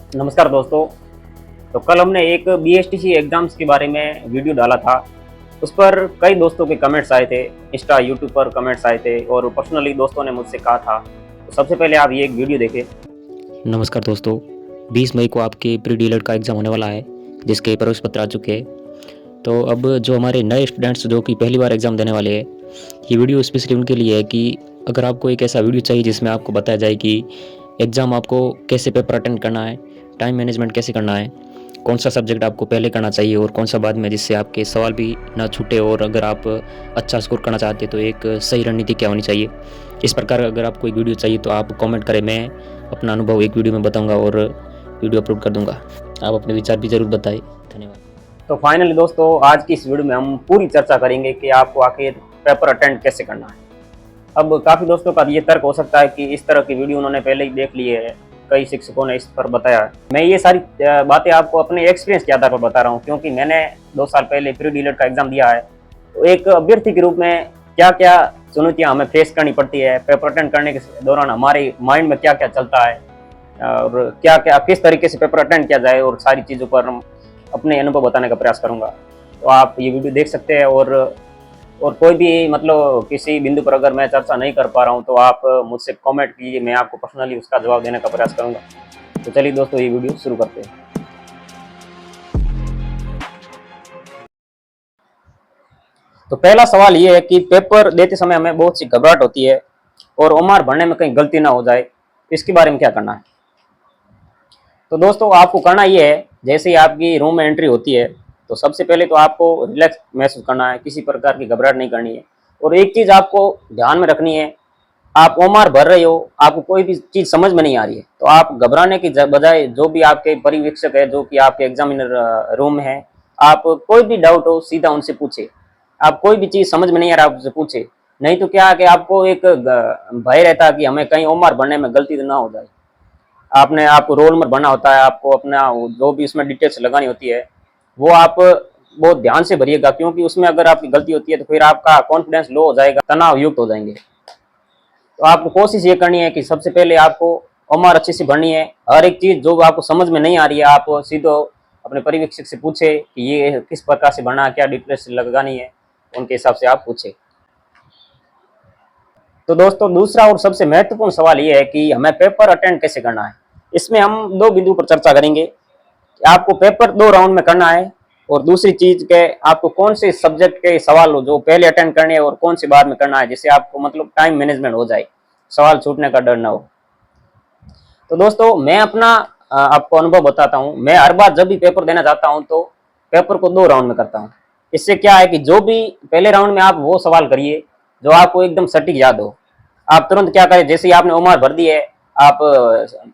नमस्कार दोस्तों। तो कल हमने एक बीएसटीसी एग्जाम्स के बारे में वीडियो डाला था। उस पर कई दोस्तों के कमेंट्स आए थे, इंस्टा यूट्यूब पर कमेंट्स आए थे और पर्सनली दोस्तों ने मुझसे कहा था। तो सबसे पहले आप ये एक वीडियो देखें। नमस्कार दोस्तों, 20 मई को आपके प्री डीलर का एग्ज़ाम होने वाला है, जिसके प्रवेश पत्र आ चुके हैं। तो अब जो हमारे नए स्टूडेंट्स जो कि पहली बार एग्ज़ाम देने वाले हैं, ये वीडियो स्पेशली उनके लिए है कि अगर आपको एक ऐसा वीडियो चाहिए जिसमें आपको बताया जाए कि एग्ज़ाम आपको कैसे पेपर अटेंड करना है, टाइम मैनेजमेंट कैसे करना है, कौन सा सब्जेक्ट आपको पहले करना चाहिए और कौन सा बाद में, जिससे आपके सवाल भी ना छूटे और अगर आप अच्छा स्कोर करना चाहते हैं तो एक सही रणनीति क्या होनी चाहिए। इस प्रकार अगर आपको एक वीडियो चाहिए तो आप कमेंट करें, मैं अपना अनुभव एक वीडियो में बताऊंगा और वीडियो अपलोड कर दूंगा। आप अपने विचार भी ज़रूर बताएं। धन्यवाद। तो फाइनली दोस्तों, आज की इस वीडियो में हम पूरी चर्चा करेंगे कि आपको आखिर पेपर अटेंड कैसे करना है। अब काफ़ी दोस्तों का ये तर्क हो सकता है कि इस तरह की वीडियो उन्होंने पहले ही देख ली है, कई शिक्षकों ने इस पर बताया है। मैं ये सारी बातें आपको अपने एक्सपीरियंस के आधार पर बता रहा हूँ, क्योंकि मैंने 2 साल पहले प्री डीलर का एग्जाम दिया है। तो एक अभ्यर्थी के रूप में क्या क्या चुनौतियाँ हमें फेस करनी पड़ती है, पेपर अटेंड करने के दौरान हमारे माइंड में क्या क्या चलता है और क्या क्या किस तरीके से पेपर अटेंड किया जाए, और सारी चीज़ों पर हम अपने अनुभव बताने का प्रयास करूँगा। तो आप ये वीडियो देख सकते हैं। और कोई भी मतलब किसी बिंदु पर अगर मैं चर्चा नहीं कर पा रहा हूँ तो आप मुझसे कमेंट कीजिए, मैं आपको पर्सनली उसका जवाब देने का प्रयास करूँगा। तो चलिए दोस्तों, ये वीडियो शुरू करते हैं। तो पहला सवाल ये है कि पेपर देते समय हमें बहुत सी घबराहट होती है और ओमार भरने में कहीं गलती ना हो जाए, इसके बारे में क्या करना है। तो दोस्तों, आपको करना ये है, जैसे ही आपकी रूम में एंट्री होती है तो सबसे पहले तो आपको रिलैक्स महसूस करना है, किसी प्रकार की घबराहट नहीं करनी है। और एक चीज़ आपको ध्यान में रखनी है, आप ओमार भर रहे हो, आपको कोई भी चीज़ समझ में नहीं आ रही है, तो आप घबराने की बजाय जो भी आपके पर्यवेक्षक है, जो कि आपके एग्जामिनर रूम में है, आप कोई भी डाउट हो सीधा उनसे पूछे। आप कोई भी चीज़ समझ में नहीं आ रहा, आप उनसे पूछे। नहीं तो क्या है कि आपको एक भय रहता है कि हमें कहीं ओमार भरने में गलती तो ना हो जाए। आपको रोल नंबर भरना होता है, आपको अपना जो भी उसमें डिटेल्स लगानी होती है वो आप बहुत ध्यान से भरिएगा, क्योंकि उसमें अगर आपकी गलती होती है तो फिर आपका कॉन्फिडेंस लो हो जाएगा, तनाव युक्त हो जाएंगे। तो आपको कोशिश ये करनी है कि सबसे पहले आपको ओमार अच्छे से भरनी है। हर एक चीज़ जो आपको समझ में नहीं आ रही है, आप सीधो अपने पर्यवेक्षक से पूछे कि ये किस प्रकार से भरना है, क्या डिटेल्स लगानी है, उनके हिसाब से आप पूछे। तो दोस्तों, दूसरा और सबसे महत्वपूर्ण सवाल ये है कि हमें पेपर अटेंड कैसे करना है। इसमें हम 2 बिंदु पर चर्चा करेंगे कि आपको पेपर 2 राउंड में करना है, और दूसरी चीज के आपको कौन से सब्जेक्ट के सवाल हो जो पहले अटेंड करने हैं और कौन से बाद में करना है, जिससे आपको मतलब टाइम मैनेजमेंट हो जाए, सवाल छूटने का डर ना हो। तो दोस्तों, मैं अपना आपको अनुभव बताता हूँ। मैं हर बार जब भी पेपर देना चाहता हूँ तो पेपर को 2 राउंड में करता हूँ। इससे क्या है कि जो भी पहले राउंड में आप वो सवाल करिए जो आपको एकदम सटीक याद हो। आप तुरंत क्या करें, जैसे ही आपने उम्र भर दी है, आप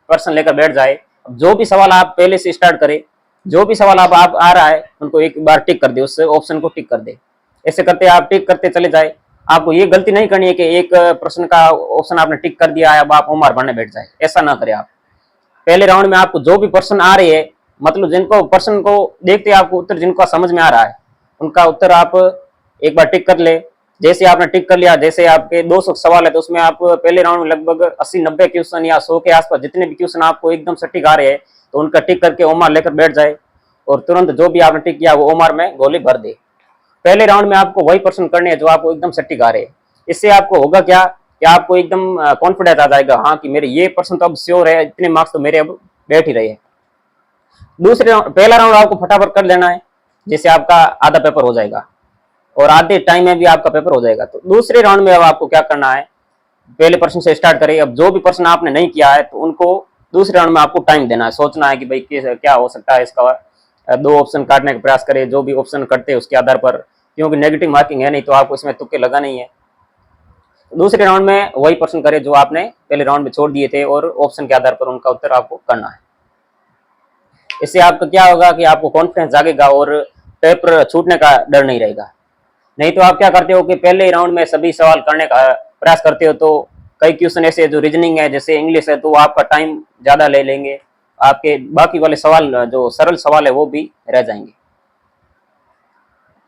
पर्सन लेकर बैठ जाए। जो भी सवाल आप पहले से स्टार्ट करें, जो भी सवाल आप आ रहा है उनको एक बार टिक कर दे, उस ऑप्शन को टिक कर दे। ऐसे करते आप टिक करते चले जाए। आपको ये गलती नहीं करनी है कि एक प्रश्न का ऑप्शन आपने टिक कर दिया है, अब आप उम्र भरने बैठ जाए, ऐसा ना करें आप। पहले राउंड में आपको जो भी प्रश्न आ रहे हैं, मतलब जिनको प्रश्न को देखते आपको उत्तर जिनका समझ में आ रहा है, उनका उत्तर आप एक बार टिक कर ले। जैसे आपने टिक कर लिया, जैसे आपके 200 सवाल है तो उसमें आप पहले राउंड में लगभग 80-90 क्वेश्चन या 100 के आसपास जितने भी क्वेश्चन आपको एकदम सटीक आ रहे हैं, तो उनका टिक करके ओमार लेकर बैठ जाए और तुरंत जो भी आपने टिक किया वो ओमार में गोली भर दे। पहले राउंड में आपको वही प्रश्न करने हैं जो आपको एकदम सटीक आ रहे हैं। इससे आपको होगा क्या कि आपको एकदम कॉन्फिडेंस आ जाएगा, हाँ कि मेरे ये प्रश्न तो अब श्योर है, इतने मार्क्स तो मेरे अब बैठ ही रहे हैं। पहला राउंड आपको फटाफट कर लेना है, जिससे आपका आधा पेपर हो जाएगा और आधे टाइम में भी आपका पेपर हो जाएगा। तो दूसरे राउंड में अब आपको क्या करना है, पहले प्रश्न से स्टार्ट करें। अब जो भी प्रश्न आपने नहीं किया है तो उनको दूसरे राउंड में आपको टाइम देना है, सोचना है कि भाई क्या हो सकता है इसका। 2 ऑप्शन काटने का प्रयास करें, जो भी ऑप्शन करते हैं उसके आधार पर, क्योंकि नेगेटिव मार्किंग है नहीं तो आपको इसमें तुक्के लगा नहीं है। दूसरे राउंड में वही प्रश्न करें जो आपने पहले राउंड में छोड़ दिए थे और ऑप्शन के आधार पर उनका उत्तर आपको करना है। इससे आपका क्या होगा कि आपको कॉन्फिडेंस जागेगा और पेपर छूटने का डर नहीं रहेगा। नहीं तो आप क्या करते हो कि पहले राउंड में सभी सवाल करने का प्रयास करते हो तो कई क्वेश्चन ऐसे जो रीजनिंग है, जैसे इंग्लिश है, तो आपका टाइम ज़्यादा ले लेंगे, आपके बाकी वाले सवाल जो सरल सवाल है वो भी रह जाएंगे।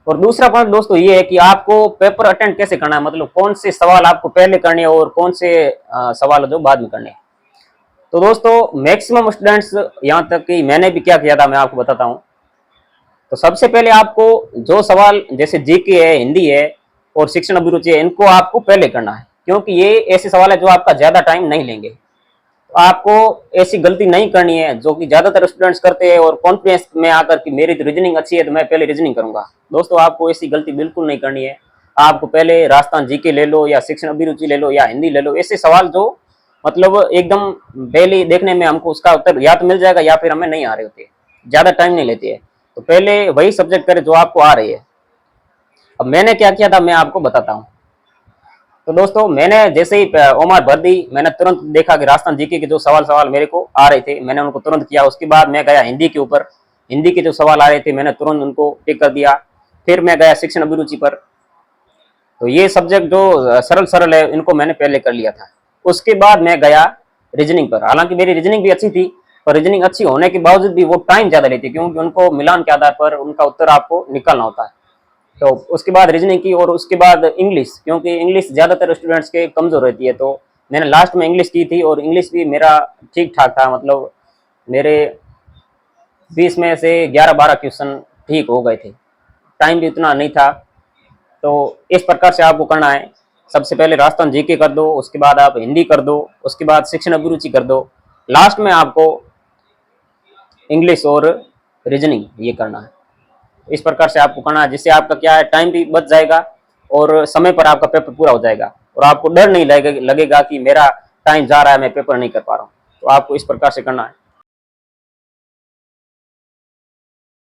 और दूसरा पॉइंट दोस्तों ये है कि आपको पेपर अटेंड कैसे करना है, मतलब कौन से सवाल आपको पहले करने हैं और कौन से सवाल जो बाद में करने हैं। तो दोस्तों मैक्सिमम स्टूडेंट्स, यहाँ तक कि मैंने भी क्या किया था मैं आपको बताता हूँ। तो सबसे पहले आपको जो सवाल जैसे जीके है, हिंदी है और शिक्षण अभिरुचि है, इनको आपको पहले करना है, क्योंकि ये ऐसे सवाल है जो आपका ज्यादा टाइम नहीं लेंगे। तो आपको ऐसी गलती नहीं करनी है जो कि ज्यादातर स्टूडेंट्स करते हैं और कॉन्फिडेंस में आकर कि मेरी तो रीजनिंग अच्छी है तो मैं पहले रीजनिंग करूंगा। दोस्तों आपको ऐसी गलती बिल्कुल नहीं करनी है। आपको पहले राजस्थान जीके ले लो या शिक्षण अभिरुचि ले लो या हिंदी ले लो, ऐसे सवाल जो मतलब एकदम पहले देखने में हमको उसका उत्तर या तो मिल जाएगा या फिर हमें नहीं आ रहे होते, ज्यादा टाइम नहीं लेते हैं। तो पहले वही सब्जेक्ट करें जो आपको आ रही है। अब मैंने क्या किया था मैं आपको बताता हूँ। तो दोस्तों मैंने जैसे ही ओमार भर दी, मैंने तुरंत देखा कि राजस्थान जीके के जो सवाल मेरे को आ रहे थे मैंने उनको तुरंत किया। उसके बाद मैं गया हिंदी के ऊपर, हिंदी के जो सवाल आ रहे थे मैंने तुरंत उनको टिक कर दिया। फिर मैं गया शिक्षण अभिरुचि पर। तो ये सब्जेक्ट जो सरल सरल है इनको मैंने पहले कर लिया था। उसके बाद मैं गया रीजनिंग पर। हालांकि मेरी रीजनिंग भी अच्छी थी, पर रीजनिंग अच्छी होने के बावजूद भी वो टाइम ज्यादा लेती, क्योंकि उनको मिलान के आधार पर उनका उत्तर आपको निकालना होता है। तो उसके बाद रीजनिंग की और उसके बाद इंग्लिश, क्योंकि इंग्लिश ज्यादातर स्टूडेंट्स के कमजोर रहती है। तो मैंने लास्ट में इंग्लिश की थी और इंग्लिश भी मेरा ठीक ठाक था, मतलब मेरे 20 में से 11-12 क्वेश्चन ठीक हो गए थे, टाइम भी उतना नहीं था। तो इस प्रकार से आपको करना है। सबसे पहले राजस्थान जीके कर दो, उसके बाद आप हिंदी कर दो, उसके बाद शिक्षण अभिरुचि कर दो, लास्ट में आपको इंग्लिश और रीजनिंग ये करना है। इस प्रकार से आपको करना है, जिससे आपका क्या है टाइम भी बच जाएगा और समय पर आपका पेपर पूरा हो जाएगा और आपको डर नहीं लगेगा कि मेरा टाइम जा रहा है मैं पेपर नहीं कर पा रहा हूँ। तो आपको इस प्रकार से करना है।